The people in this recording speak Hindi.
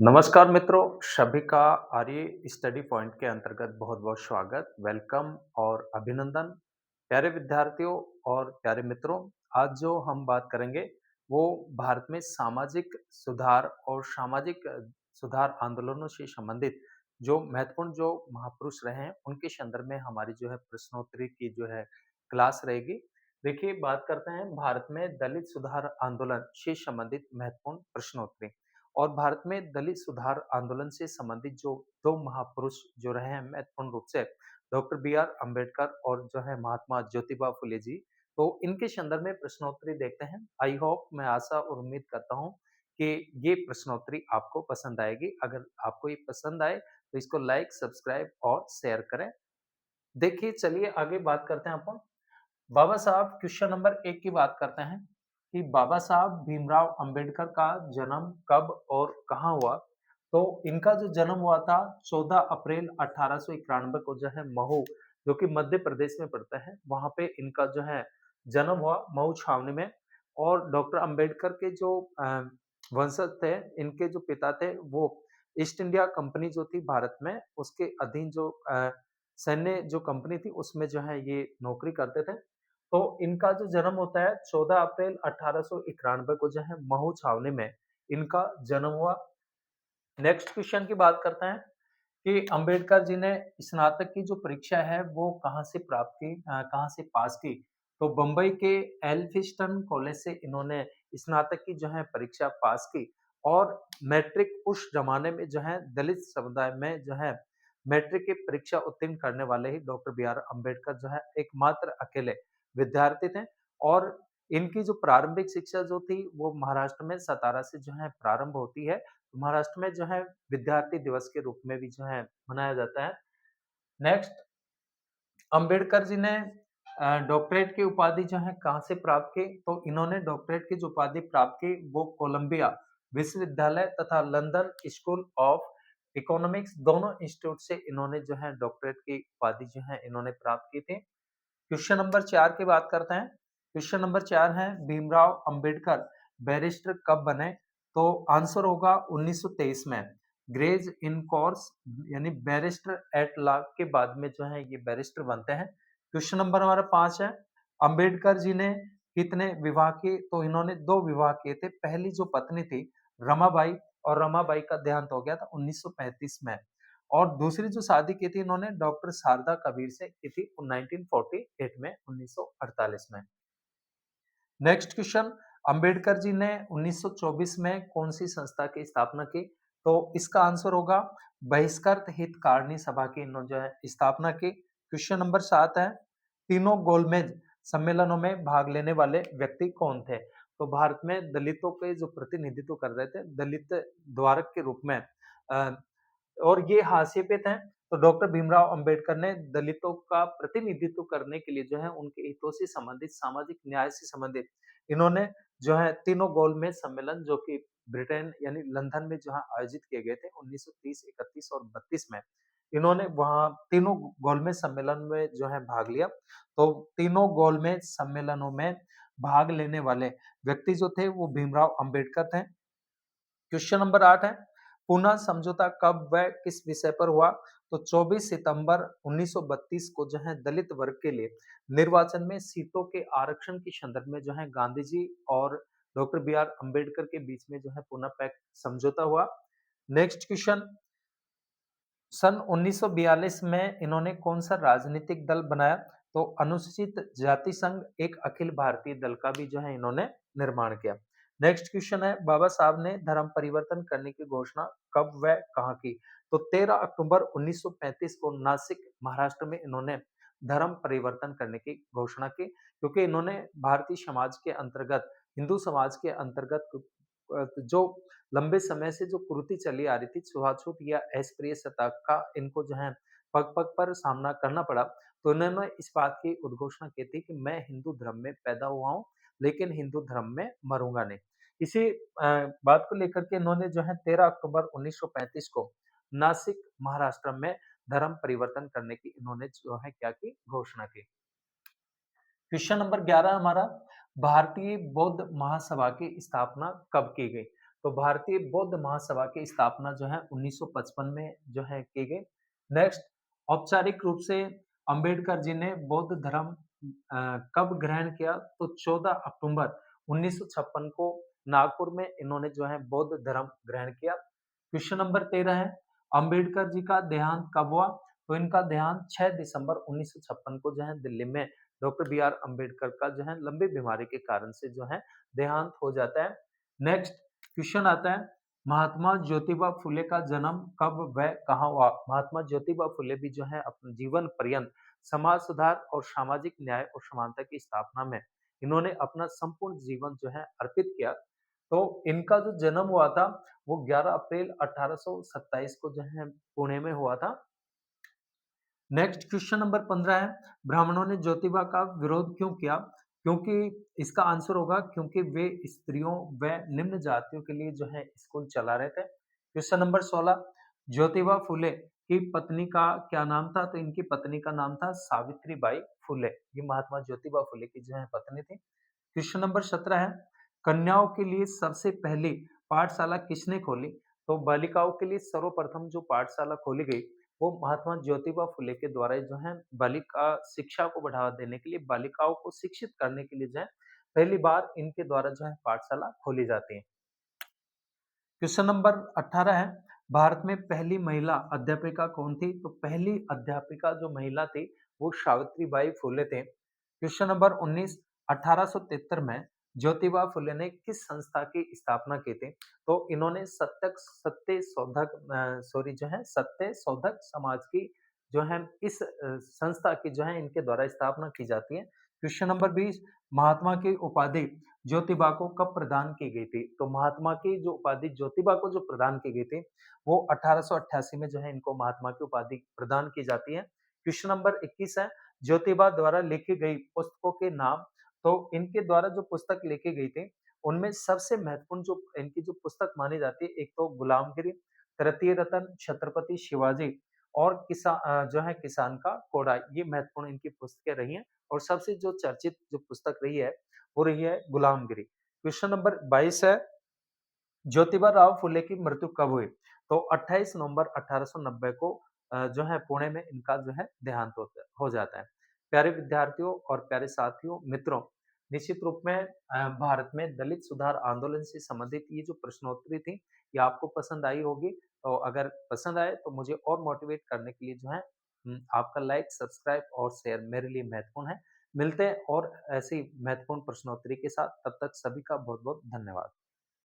नमस्कार मित्रों, सभी का आर्य स्टडी पॉइंट के अंतर्गत बहुत-बहुत स्वागत, वेलकम और अभिनंदन। प्यारे विद्यार्थियों और प्यारे मित्रों, आज जो हम बात करेंगे वो भारत में सामाजिक सुधार और सामाजिक सुधार आंदोलनों से संबंधित जो महत्वपूर्ण जो महापुरुष रहे हैं, उनके संदर्भ में हमारी जो है प्रश्नोत्तरी की जो है क्लास रहेगी। देखिए, बात करते हैं भारत में दलित सुधार आंदोलन से संबंधित महत्वपूर्ण प्रश्नोत्तरी। और भारत में दलित सुधार आंदोलन से संबंधित जो 2 महापुरुष जो रहे हैं महत्वपूर्ण रूप से डॉक्टर बी आर अम्बेडकर और जो है महात्मा ज्योतिबा फुले जी। तो इनके संदर्भ में प्रश्नोत्तरी देखते हैं। आई होप मैं आशा और उम्मीद करता हूँ कि ये प्रश्नोत्तरी आपको पसंद आएगी। अगर आपको ये पसंद आए तो इसको लाइक, सब्सक्राइब और शेयर करें। देखिए, चलिए आगे बात करते हैं अपन। बाबा साहब क्वेश्चन नंबर 1 की बात करते हैं कि बाबा साहब भीमराव अंबेडकर का जन्म कब और कहाँ हुआ? तो इनका जो जन्म हुआ था 14 अप्रैल 1891 को जो है महू, जो कि मध्य प्रदेश में पड़ता है, वहाँ पे इनका जो है जन्म हुआ महू छावनी में। और डॉक्टर अंबेडकर के जो वंशज थे, इनके जो पिता थे वो ईस्ट इंडिया कंपनी जो थी भारत में, उसके अधीन जो सैन्य जो कंपनी थी उसमें जो है ये नौकरी करते थे। तो इनका जो जन्म होता है 14 अप्रैल 1891 को जो है महू छावनी में इनका जन्म हुआ। नेक्स्ट क्वेश्चन की बात करते हैं कि अंबेडकर जी ने स्नातक की जो परीक्षा है वो कहाँ से प्राप्त की, कहाँ से पास की? तो बम्बई के एल्फिंस्टन कॉलेज से इन्होंने स्नातक की जो है परीक्षा पास की। और मैट्रिक उस जमाने में जो है दलित समुदाय में जो है मैट्रिक की परीक्षा उत्तीर्ण करने वाले ही डॉक्टर बी आर अम्बेडकर जो है एकमात्र अकेले विद्यार्थी थे। और इनकी जो प्रारंभिक शिक्षा जो थी वो महाराष्ट्र में सतारा से जो है प्रारंभ होती है। महाराष्ट्र में जो है विद्यार्थी दिवस के रूप में भी जो है मनाया जाता है। नेक्स्ट, अंबेडकर जी ने डॉक्टरेट की उपाधि जो है कहाँ से प्राप्त की? तो इन्होंने डॉक्टरेट की जो उपाधि प्राप्त की वो कोलंबिया विश्वविद्यालय तथा लंदन स्कूल ऑफ इकोनॉमिक्स दोनों इंस्टीट्यूट से इन्होंने जो है डॉक्टरेट की उपाधि जो है इन्होंने प्राप्त की थी। क्वेश्चन नंबर 4 की बात करते हैं। क्वेश्चन नंबर 4 है भीमराव अंबेडकर बैरिस्टर कब बने? तो आंसर होगा 1923 में। ग्रेज इन कोर्स यानी बैरिस्टर एट लॉ के बाद में जो है ये बैरिस्टर बनते हैं। क्वेश्चन नंबर हमारा 5 है। अंबेडकर जी ने कितने विवाह किए? तो इन्होंने 2 विवाह किए थे। पहली जो पत्नी थी रमाबाई, और रमाबाई का देहांत हो गया था 1935 में। और दूसरी जो शादी की थी इन्होंने डॉक्टर शारदा कबीर से की थी 1948 में, 1948 में। नेक्स्ट क्वेश्चन, अंबेडकर जी ने 1924 में कौन सी संस्था की स्थापना की? तो इसका आंसर होगा बहिष्कृत हितकारिणी सभा की इन्होंने जो है स्थापना की। क्वेश्चन नंबर 7 है, तीनों गोलमेज सम्मेलनों में भाग लेने वाले व्यक्ति कौन थे? तो भारत में दलितों के जो प्रतिनिधित्व कर रहे थे दलित द्वारक के रूप में, और ये हाशिए पे थे। तो डॉक्टर भीमराव अंबेडकर ने दलितों का प्रतिनिधित्व करने के लिए जो है उनके हितों से संबंधित, सामाजिक न्याय से संबंधित इन्होंने जो है तीनों गोलमेज सम्मेलन जो कि ब्रिटेन यानी लंदन में जहाँ आयोजित किए गए थे 1930, 31 और 32 में, इन्होंने वहाँ तीनों गोलमेज सम्मेलन में जो है भाग लिया। तो तीनों गोलमेज सम्मेलनों में भाग लेने वाले व्यक्ति जो थे वो भीमराव अंबेडकर थे। क्वेश्चन नंबर 8 है, पूना समझौता कब व किस विषय पर हुआ? तो 24 सितंबर 1932 को जो है दलित वर्ग के लिए निर्वाचन में सीटों के आरक्षण के संदर्भ में जो है गांधी जी और डॉक्टर बी आर अम्बेडकर के बीच में जो है पूना पैक्ट समझौता हुआ। नेक्स्ट क्वेश्चन, सन 1942 में इन्होंने कौन सा राजनीतिक दल बनाया? तो अनुसूचित जाति संघ एक अखिल भारतीय दल का भी जो है इन्होंने निर्माण किया। नेक्स्ट क्वेश्चन है, बाबा साहब ने धर्म परिवर्तन करने की घोषणा कब व कहाँ की? तो 13 अक्टूबर 1935 को नासिक महाराष्ट्र में इन्होंने धर्म परिवर्तन करने की घोषणा की, क्योंकि इन्होंने भारतीय समाज के अंतर्गत, हिंदू समाज के अंतर्गत जो लंबे समय से जो कुरीति चली आ रही थी, छुआछूत या अस्पृश्यता का इनको जो है पग-पग पर सामना करना पड़ा। तो इन्होंने इस बात की उद्घोषणा की थी कि मैं हिंदू धर्म में पैदा हुआ हूँ, लेकिन हिंदू धर्म में मरूँगा नहीं। इसी बात को लेकर के इन्होंने जो है 13 अक्टूबर 1935 को नासिक महाराष्ट्र में धर्म परिवर्तन करने की इन्होंने जो है क्या की, घोषणा की। क्वेश्चन नंबर 11 हमारा, भारतीय बौद्ध महासभा की स्थापना कब की गई? तो भारतीय बौद्ध महासभा की स्थापना जो है 1955 में जो है की गई। नेक्स्ट, औपचारिक रूप से अंबेडकर जी ने बौद्ध धर्म कब ग्रहण किया? तो 14 अक्टूबर 1956 को नागपुर में इन्होंने जो है बौद्ध धर्म ग्रहण किया। क्वेश्चन नंबर 13 है, अंबेडकर जी का देहांत कब हुआ? तो इनका देहांत 6 दिसंबर 1956 को जो है दिल्ली में डॉक्टर बी आर अम्बेडकर का जो है लंबी बीमारी के कारण से जो है देहांत हो जाता है। नेक्स्ट क्वेश्चन आता है, महात्मा ज्योतिबा फुले का जन्म कब व कहाँ हुआ? महात्मा ज्योतिबा फुले भी जो है अपने जीवन पर्यंत समाज सुधार और सामाजिक न्याय और समानता की स्थापना में इन्होंने अपना संपूर्ण जीवन जो है अर्पित किया। तो इनका जो जन्म हुआ था वो 11 अप्रैल 1827 को जो है पुणे में हुआ था। नेक्स्ट क्वेश्चन नंबर 15 है, ब्राह्मणों ने ज्योतिबा का विरोध क्यों किया? क्योंकि इसका आंसर होगा क्योंकि वे स्त्रियों व निम्न जातियों के लिए जो है स्कूल चला रहे थे। क्वेश्चन नंबर 16, ज्योतिबा फुले की पत्नी का क्या नाम था? तो इनकी पत्नी का नाम था सावित्री बाई फुले। ये महात्मा ज्योतिबा फुले की जो है पत्नी थी। क्वेश्चन नंबर 17 है, कन्याओं के लिए सबसे पहली पाठशाला किसने खोली? तो बालिकाओं के लिए सर्वप्रथम जो पाठशाला खोली गई वो महात्मा ज्योतिबा फुले के द्वारा जो है बालिका शिक्षा को बढ़ावा देने के लिए, बालिकाओं को शिक्षित करने के लिए जो है पहली बार इनके द्वारा जो है पाठशाला खोली जाती है। क्वेश्चन नंबर 18 है, भारत में पहली महिला अध्यापिका कौन थी? तो पहली अध्यापिका जो महिला थी वो सावित्री बाई फुले थे। क्वेश्चन नंबर 19, 1873 में ज्योतिबा फुले ने किस संस्था की स्थापना की थी? तो इन्होंने सत्य शोधक समाज की जो है इस संस्था की जो है इनके द्वारा स्थापना की जाती है। क्वेश्चन नंबर 20, महात्मा की उपाधि ज्योतिबा को कब प्रदान की गई थी? तो महात्मा की जो उपाधि ज्योतिबा को जो प्रदान की गई थी वो 1888 में जो है इनको महात्मा की उपाधि प्रदान की जाती है। क्वेश्चन नंबर 21 है, ज्योतिबा द्वारा लिखी गई पुस्तकों के नाम। तो इनके द्वारा जो पुस्तक लिखी गई थी उनमें सबसे महत्वपूर्ण जो इनकी जो पुस्तक मानी जाती है, एक तो गुलामगिरी, तृतीय रतन, छत्रपति शिवाजी और जो है किसान का कोड़ा, ये महत्वपूर्ण इनकी पुस्तकें रही हैं। और सबसे जो चर्चित जो पुस्तक रही है वो रही है गुलामगिरी। क्वेश्चन नंबर 22 है, ज्योतिबा राव फुले की मृत्यु कब हुई? तो 28 नवंबर 1890 को जो है पुणे में इनका जो है देहांत हो जाता है। प्यारे विद्यार्थियों और प्यारे साथियों, मित्रों, निश्चित रूप में भारत में दलित सुधार आंदोलन से संबंधित ये जो प्रश्नोत्तरी थी, ये आपको पसंद आई होगी। तो अगर पसंद आए तो मुझे और मोटिवेट करने के लिए जो है आपका लाइक, सब्सक्राइब और शेयर मेरे लिए महत्वपूर्ण है। मिलते हैं और ऐसी महत्वपूर्ण प्रश्नोत्तरी के साथ, तब तक सभी का बहुत-बहुत धन्यवाद।